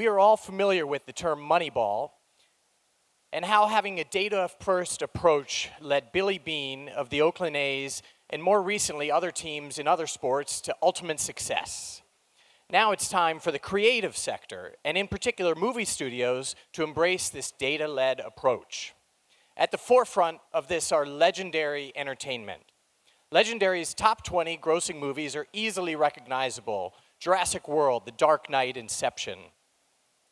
We are all familiar with the term Moneyball and how having a data-first approach led Billy Beane of the Oakland A's and more recently other teams in other sports to ultimate success. Now it's time for the creative sector, and in particular movie studios, to embrace this data-led approach. At the forefront of this are Legendary Entertainment. Legendary's top 20 grossing movies are easily recognizable: Jurassic World, The Dark Knight, Inception.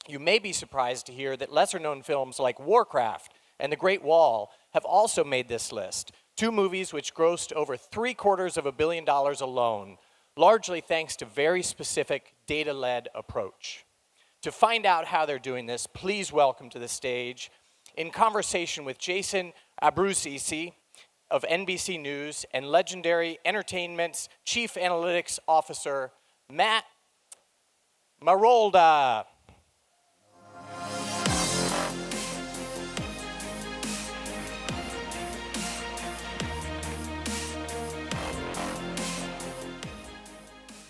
You may be surprised to hear that lesser-known films like Warcraft and The Great Wall have also made this list, two movies which grossed over $750 million alone, largely thanks to very specific data-led approach. To find out how they're doing this, please welcome to the stage, in conversation with Jason Abbruzzese of NBC News and Legendary Entertainment's Chief Analytics Officer, Matt Marolda.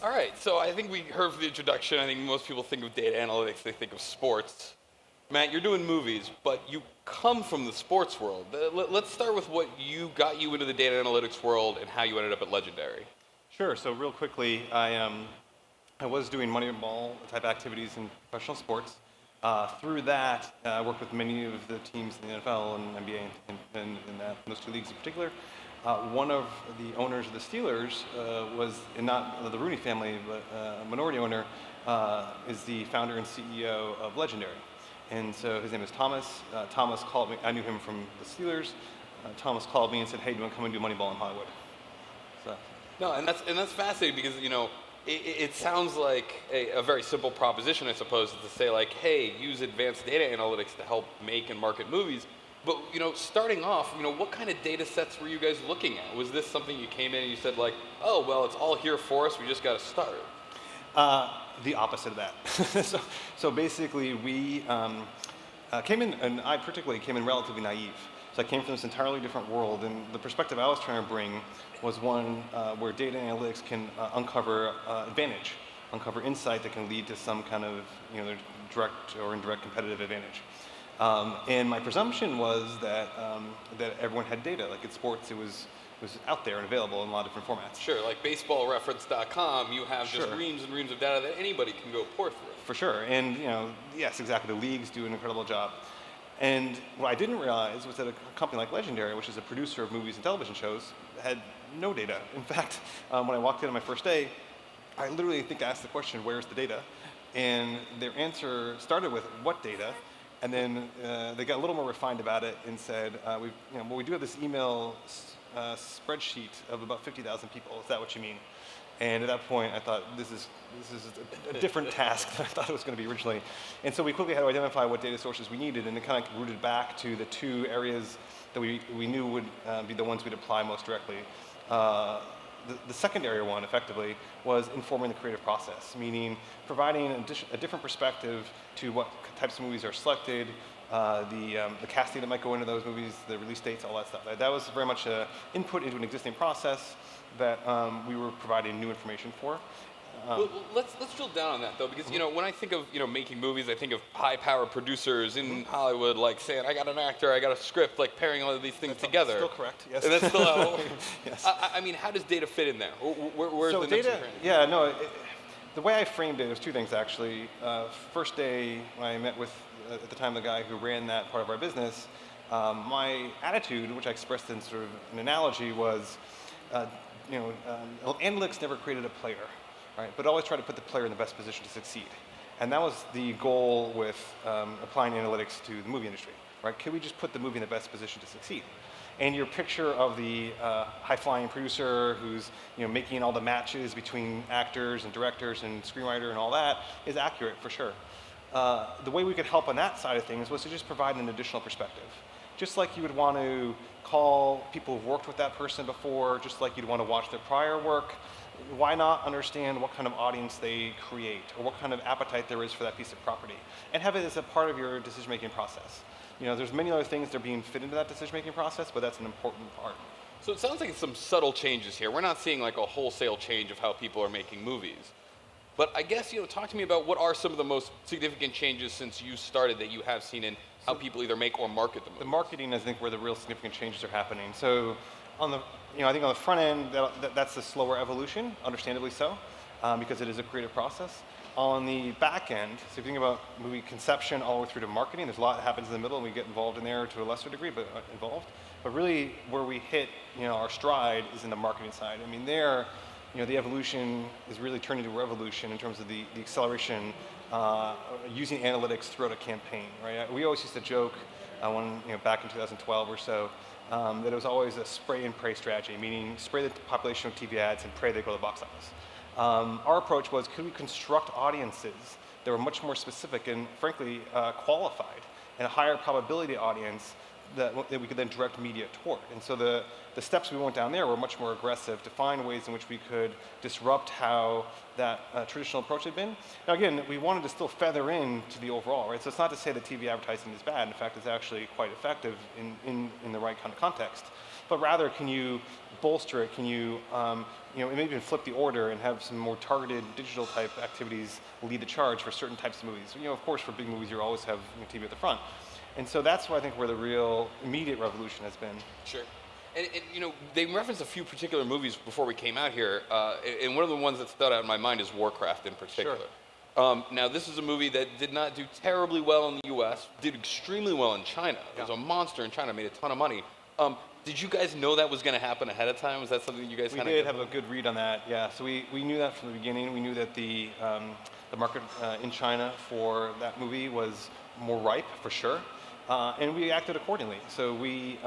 All right, so I think we heard from the introduction. I think most people think of data analytics, they think of sports. Matt, you're doing movies, but you come from the sports world. Let's start with what got you into the data analytics world and how you ended up at Legendary. Sure. So real quickly, I was doing Moneyball type activities in professional sports. Through that, I worked with many of the teams in the NFL and NBA and those two leagues in particular. One of the owners of the Steelers was, and not the Rooney family, but a minority owner, is the founder and CEO of Legendary. And so his name is Thomas. Thomas called me. I knew him from the Steelers. Thomas called me and said, "Hey, do you want to come and do Moneyball in Hollywood?" So. No, and that's fascinating because it sounds like a very simple proposition, I suppose, to say like, hey, use advanced data analytics to help make and market movies. But starting off, what kind of data sets were you guys looking at? Was this something you came in and you said like, oh well, it's all here for us, we just got to start? The opposite of that. so basically, we came in, and I particularly came in relatively naive. So I came from this entirely different world, and the perspective I was trying to bring was one where data analytics can uncover advantage, uncover insight that can lead to some kind of direct or indirect competitive advantage. And my presumption was that everyone had data. Like in sports, it was out there and available in a lot of different formats. Sure, like baseballreference.com, you have just reams and reams of data that anybody can go pour through. For sure, and yes, exactly. The leagues do an incredible job. And what I didn't realize was that a company like Legendary, which is a producer of movies and television shows, had no data. In fact, when I walked in on my first day, I literally asked the question, "Where's the data?" And their answer started with, "What data?" And then they got a little more refined about it and said, we do have this email spreadsheet of about 50,000 people. Is that what you mean? And at that point, I thought, this is a different task than I thought it was going to be originally. And so we quickly had to identify what data sources we needed, and it kind of rooted back to the two areas that we knew would be the ones we'd apply most directly. The secondary one, effectively, was informing the creative process, meaning providing a different perspective to what types of movies are selected, the casting that might go into those movies, the release dates, all that stuff. That was very much an input into an existing process that we were providing new information for. Well, let's drill down on that though, because when I think of making movies, I think of high-powered producers in Hollywood, like saying, "I got an actor, I got a script," like pairing all of these things together. Still correct. Yes. And that's still yes. I mean, how does data fit in there? Where's so the data? next Yeah, no. The way I framed it was two things actually. First day when I met with at the time the guy who ran that part of our business, my attitude, which I expressed in sort of an analogy, was, analytics never created a player. Right, but always try to put the player in the best position to succeed. And that was the goal with applying analytics to the movie industry. Right? Can we just put the movie in the best position to succeed? And your picture of the high-flying producer who's making all the matches between actors and directors and screenwriter and all that is accurate for sure. The way we could help on that side of things was to just provide an additional perspective. Just like you would want to call people who've worked with that person before, just like you'd want to watch their prior work, why not understand what kind of audience they create or what kind of appetite there is for that piece of property and have it as a part of your decision-making process. There's many other things that are being fit into that decision-making process, but that's an important part. So it sounds like some subtle changes here. We're not seeing like a wholesale change of how people are making movies. But I guess, talk to me about what are some of the most significant changes since you started that you have seen in how people either make or market the movies. The marketing, I think, where the real significant changes are happening. So on the, I think on the front end, that's the slower evolution, understandably so, because it is a creative process. On the back end, so if you think about movie conception all the way through to marketing, there's a lot that happens in the middle, and we get involved in there to a lesser degree, but involved. But really, where we hit, our stride is in the marketing side. I mean, there, the evolution is really turning to a revolution in terms of the acceleration, using analytics throughout a campaign, right? We always used to joke, back in 2012 or so, that it was always a spray and pray strategy, meaning spray the population with TV ads and pray they go to the box office. Our approach was, could we construct audiences that were much more specific and, frankly, qualified, and a higher probability audience that we could then direct media toward. And so the steps we went down there were much more aggressive to find ways in which we could disrupt how that traditional approach had been. Now again, we wanted to still feather in to the overall, right? So it's not to say that TV advertising is bad. In fact, it's actually quite effective in the right kind of context. But rather, can you bolster it? Can you, maybe even flip the order and have some more targeted digital type activities lead the charge for certain types of movies? Of course, for big movies, you always have TV at the front. And so that's where I think where the real immediate revolution has been. Sure. And they referenced a few particular movies before we came out here, and one of the ones that stood out in my mind is Warcraft in particular. Sure. Now, this is a movie that did not do terribly well in the U.S., did extremely well in China. It was a monster in China, made a ton of money. Did you guys know that was going to happen ahead of time? Was that something you guys kind of... We did have a good read on that, yeah. So we knew that from the beginning. We knew that the market in China for that movie was more ripe, for sure. And we acted accordingly. So we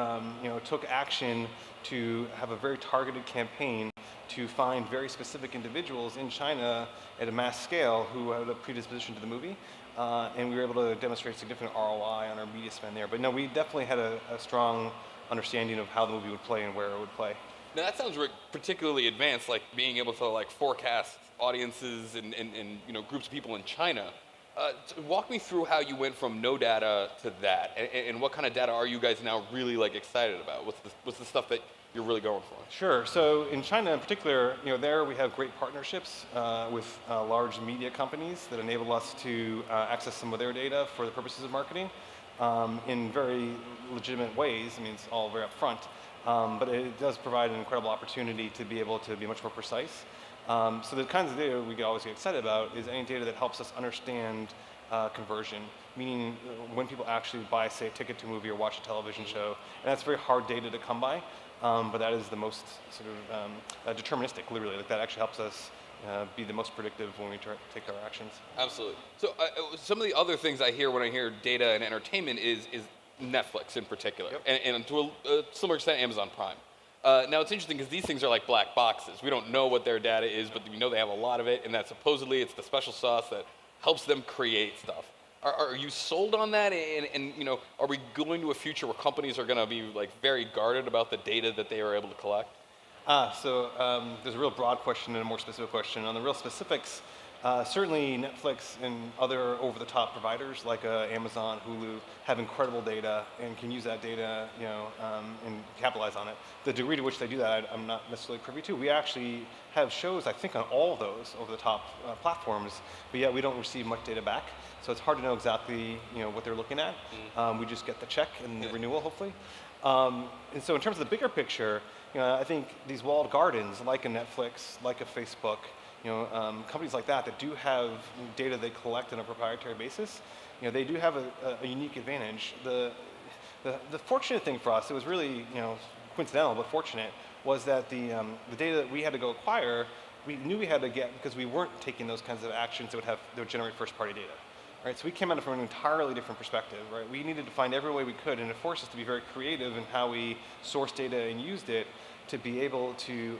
took action to have a very targeted campaign to find very specific individuals in China at a mass scale who had a predisposition to the movie. And we were able to demonstrate significant ROI on our media spend there. But no, we definitely had a strong understanding of how the movie would play and where it would play. Now that sounds particularly advanced, like being able to forecast audiences and groups of people in China. Walk me through how you went from no data to that, and what kind of data are you guys now really excited about? What's the stuff that you're really going for? Sure. So in China in particular, there we have great partnerships with large media companies that enable us to access some of their data for the purposes of marketing in very legitimate ways. I mean, it's all very upfront, but it does provide an incredible opportunity to be able to be much more precise. So the kinds of data we always get excited about is any data that helps us understand conversion, meaning when people actually buy, say, a ticket to a movie or watch a television show. And that's very hard data to come by, but that is the most sort of deterministic, literally. That actually helps us be the most predictive when we take our actions. Absolutely. So some of the other things I hear when I hear data and entertainment is Netflix in particular, yep. and to a similar extent, Amazon Prime. Now, it's interesting because these things are like black boxes. We don't know what their data is, but we know they have a lot of it, and that supposedly it's the special sauce that helps them create stuff. Are you sold on that? And are we going to a future where companies are going to be very guarded about the data that they are able to collect? So there's a real broad question and a more specific question. On the real specifics, certainly Netflix and other over-the-top providers like Amazon, Hulu have incredible data and can use that data, and capitalize on it. The degree to which they do that, I'm not necessarily privy to. We actually have shows, I think, on all of those over-the-top platforms, but yet we don't receive much data back. So it's hard to know exactly, what they're looking at. We just get the check and the renewal, hopefully. And so in terms of the bigger picture, I think these walled gardens, like a Netflix, like a Facebook, companies like that do have data they collect on a proprietary basis, they do have a unique advantage. The fortunate thing for us, it was really coincidental but fortunate, was that the data that we had to go acquire, we knew we had to get because we weren't taking those kinds of actions that would generate first-party data. Right, so we came at it from an entirely different perspective. Right, we needed to find every way we could, and it forced us to be very creative in how we sourced data and used it to be able to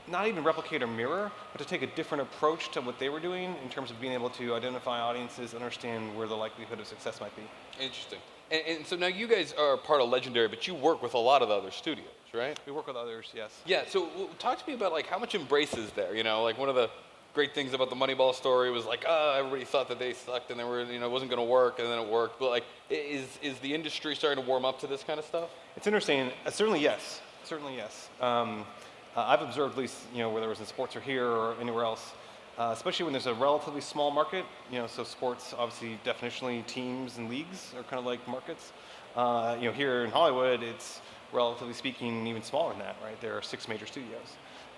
not even replicate or mirror, but to take a different approach to what they were doing in terms of being able to identify audiences, understand where the likelihood of success might be. Interesting. And so now you guys are part of Legendary, but you work with a lot of the other studios, right? We work with others, yes. Yeah. So talk to me about how much embrace is there. One of the great things about the Moneyball story was everybody thought that they sucked and they were it wasn't going to work, and then it worked. But is the industry starting to warm up to this kind of stuff? It's interesting. Certainly yes. I've observed, at least whether it was in sports or here or anywhere else, especially when there's a relatively small market. So sports, obviously, definitionally, teams and leagues are kind of like markets. Here in Hollywood, it's relatively speaking even smaller than that, right? There are 6 major studios.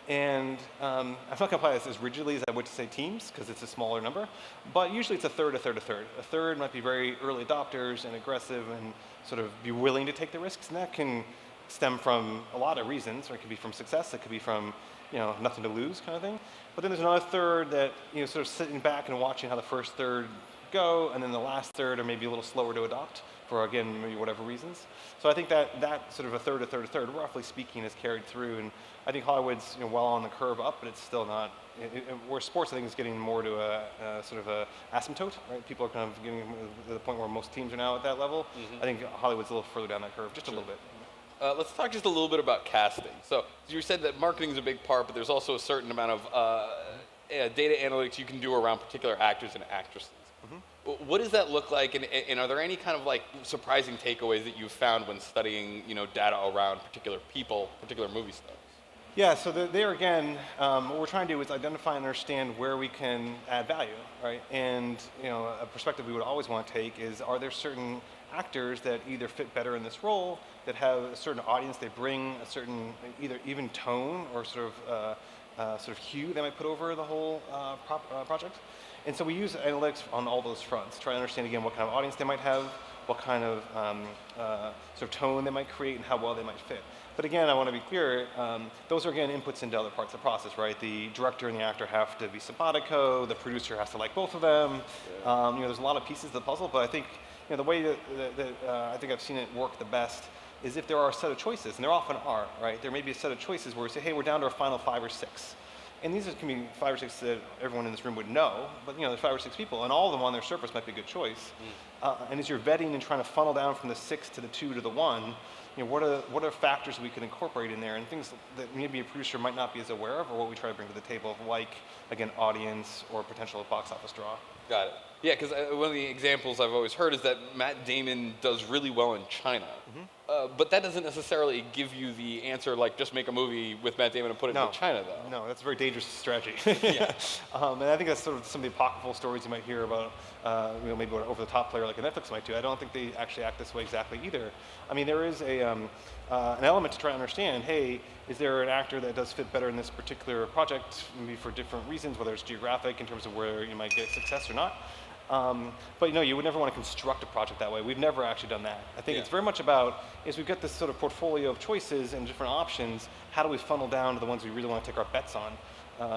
And I'm not going to apply this as rigidly as I would to say teams, because it's a smaller number, but usually it's a third, a third, a third. A third might be very early adopters and aggressive and sort of be willing to take the risks, and that can stem from a lot of reasons, or it could be from success, it could be from nothing to lose kind of thing. But then there's another third that sort of sitting back and watching how the first third go, and then the last third are maybe a little slower to adopt for, again, maybe whatever reasons. So I think that sort of a third, roughly speaking, is carried through. And I think Hollywood's well on the curve up, but it's still not. Where sports, I think, is getting more to a sort of a asymptote, right? People are kind of getting to the point where most teams are now at that level. I think Hollywood's a little further down that curve, just a little bit. Let's talk just a little bit about casting. So you said that marketing is a big part, but there's also a certain amount of data analytics you can do around particular actors and actresses. What does that look like, and are there any kind of like surprising takeaways that you've found when studying data around particular people, particular movie stars? Yeah, so there again, what we're trying to do is identify and understand where we can add value, right? And a perspective we would always want to take is, are there certain actors that either fit better in this role, that have a certain audience, they bring a certain either even tone or sort of hue they might put over the whole project. And so we use analytics on all those fronts, try to understand again what kind of audience they might have, what kind of sort of tone they might create, and how well they might fit. But again, I want to be clear, those are again inputs into other parts of the process, right? The director and the actor have to be simpatico, the producer has to like both of them. There's a lot of pieces of the puzzle, but I think the way that I think I've seen it work the best is if there are a set of choices, and there often are, right? There may be a set of choices where we say, hey, we're down to our final 5 or 6. And these can be 5 or 6 that everyone in this room would know, but there's 5 or 6 people, and all of them on their surface might be a good choice. And as you're vetting and trying to funnel down from the 6 to the 2 to the 1, what are factors we can incorporate in there, and things that maybe a producer might not be as aware of, or what we try to bring to the table, like again, audience or potential box office draw. Got it. Yeah, because one of the examples I've always heard is that Matt Damon does really well in China. But that doesn't necessarily give you the answer, like just make a movie with Matt Damon and put it in China, though. No, that's a very dangerous strategy. Yeah. And I think that's sort of some of the apocryphal stories you might hear about, maybe an over-the-top player like a Netflix might do. I don't think they actually act this way exactly either. I mean, there is an element to try to understand, hey, is there an actor that does fit better in this particular project, maybe for different reasons, whether it's geographic in terms of where you might get success or not. But you would never want to construct a project that way. We've never actually done that. I think it's very much about, is we've got this sort of portfolio of choices and different options, how do we funnel down to the ones we really want to take our bets on?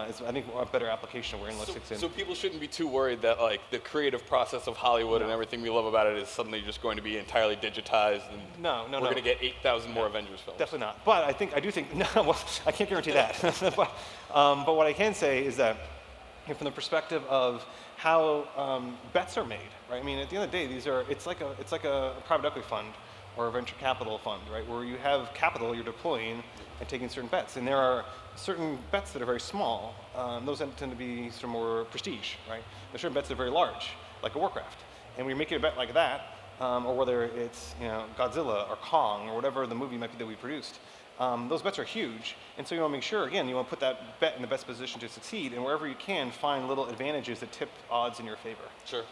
Is I think a better application of where analytics in. So people shouldn't be too worried that like the creative process of Hollywood and everything we love about it is suddenly just going to be entirely digitized and we're going to get 8,000 more Avengers films. Definitely not. But I do think, well, I can't guarantee that. but what I can say is that from the perspective of how bets are made, right? I mean, at the end of the day, it's like a private equity fund or a venture capital fund, right? Where you have capital you're deploying and taking certain bets, and there are certain bets that are very small. Those tend to be sort of more prestige, right? There's certain bets that are very large, like a Warcraft, and we make a bet like that, or whether it's Godzilla or Kong or whatever the movie might be that we produced. Those bets are huge, and so you want to make sure, again, you want to put that bet in the best position to succeed, and wherever you can, find little advantages that tip odds in your favor. Sure.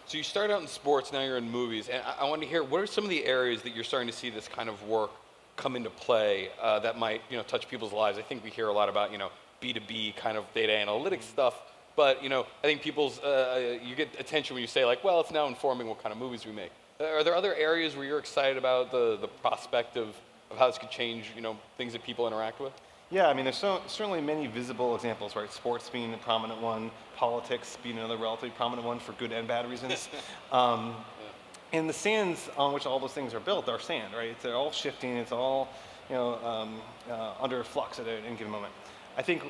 So you started out in sports, now you're in movies, and I want to hear, what are some of the areas that you're starting to see this kind of work come into play that might touch people's lives? I think we hear a lot about B2B kind of data analytics stuff, but I think you get attention when you say like, well, it's now informing what kind of movies we make. Are there other areas where you're excited about the prospect of how this could change things that people interact with? Yeah, I mean, there's certainly many visible examples, right? Sports being a prominent one, politics being another relatively prominent one for good and bad reasons. And the sands on which all those things are built are sand, right? They're all shifting. It's all under flux at any given moment. I think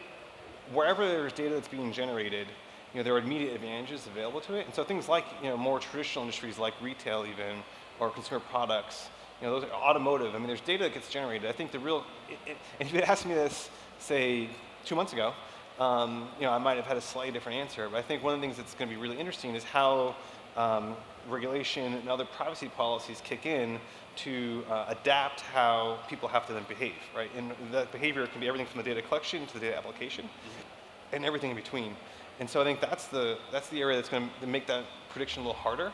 wherever there's data that's being generated, there are immediate advantages available to it. And so things like more traditional industries like retail even, or consumer products, those are automotive. I mean, there's data that gets generated. I think the real, and if you had asked me this, say, 2 months ago, I might have had a slightly different answer. But I think one of the things that's going to be really interesting is how regulation and other privacy policies kick in to adapt how people have to then behave, right? And that behavior can be everything from the data collection to the data application, and everything in between. And so I think that's the area that's going to make that prediction a little harder.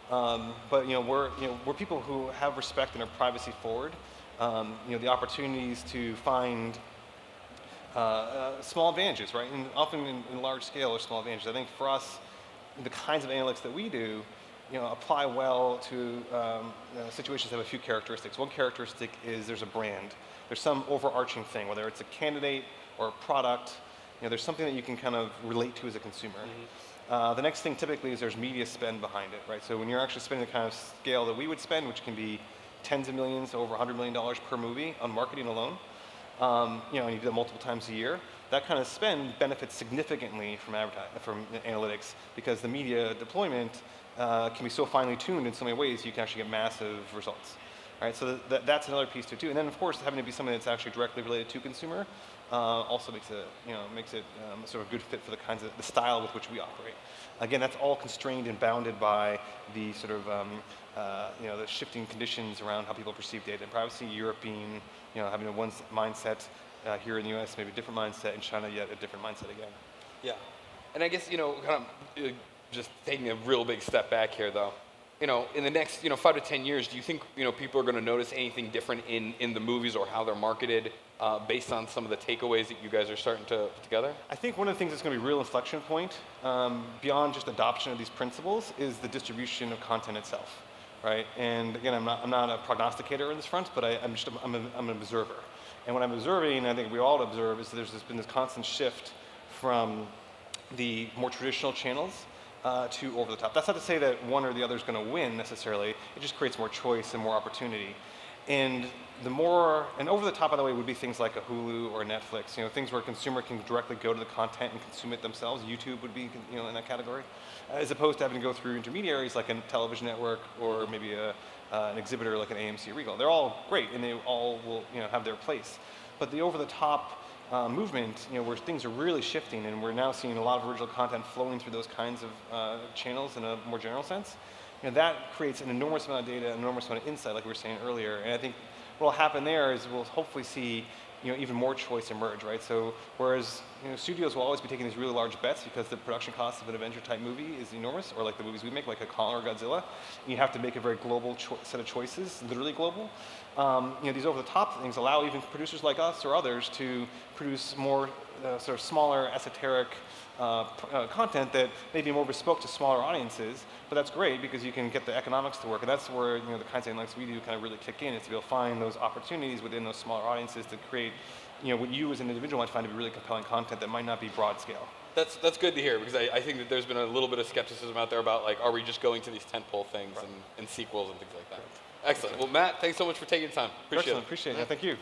But we're people who have respect and are privacy forward. The opportunities to find small advantages, right? And often in large scale are small advantages. I think for us, the kinds of analytics that we do, apply well to situations that have a few characteristics. One characteristic is there's a brand. There's some overarching thing, whether it's a candidate or a product. There's something that you can kind of relate to as a consumer. The next thing typically is there's media spend behind it, right? So when you're actually spending the kind of scale that we would spend, which can be tens of millions, over $100 million per movie on marketing alone, and you do that multiple times a year, that kind of spend benefits significantly from analytics, because the media deployment can be so finely tuned in so many ways you can actually get massive results. Right, so that's another piece to it too. And then of course having to be something that's actually directly related to consumer also makes it sort of a good fit for the style with which we operate. Again, that's all constrained and bounded by the sort of the shifting conditions around how people perceive data and privacy. Europe being having one mindset, here in the US maybe a different mindset, in China yet a different mindset again. Yeah, and I guess kind of just taking a real big step back here though. In the next 5 to 10 years, do you think people are going to notice anything different in the movies or how they're marketed based on some of the takeaways that you guys are starting to put together? I think one of the things that's going to be a real inflection point beyond just adoption of these principles is the distribution of content itself, right? And again, I'm not a prognosticator in this front, but I'm an observer. And what I'm observing, and I think we all observe, is that there's been this constant shift from the more traditional channels to over the top. That's not to say that one or the other is going to win necessarily. It just creates more choice and more opportunity. And over the top, by the way, would be things like a Hulu or a Netflix. Things where a consumer can directly go to the content and consume it themselves. YouTube would be in that category, as opposed to having to go through intermediaries like a television network or maybe an exhibitor like an AMC Regal. They're all great and they all will have their place. But the over the top movement, where things are really shifting, and we're now seeing a lot of original content flowing through those kinds of channels in a more general sense, that creates an enormous amount of data, an enormous amount of insight, like we were saying earlier. And I think what will happen there is we'll hopefully see even more choice emerge, right? So whereas studios will always be taking these really large bets because the production cost of an Avenger-type movie is enormous, or like the movies we make, like a Kong or Godzilla, and you have to make a very global set of choices, literally global. These over-the-top things allow even producers like us or others to produce more sort of smaller, esoteric content that may be more bespoke to smaller audiences, but that's great because you can get the economics to work, and that's where the kinds of analytics we do kind of really kick in, is to be able to find those opportunities within those smaller audiences to create what you as an individual might find to be really compelling content that might not be broad scale. That's good to hear, because I think that there's been a little bit of skepticism out there about, like, are we just going to these tentpole things and sequels and things like that. Excellent. Well, Matt, thanks so much for taking the time. Appreciate it. Appreciate it. Yeah, thank you.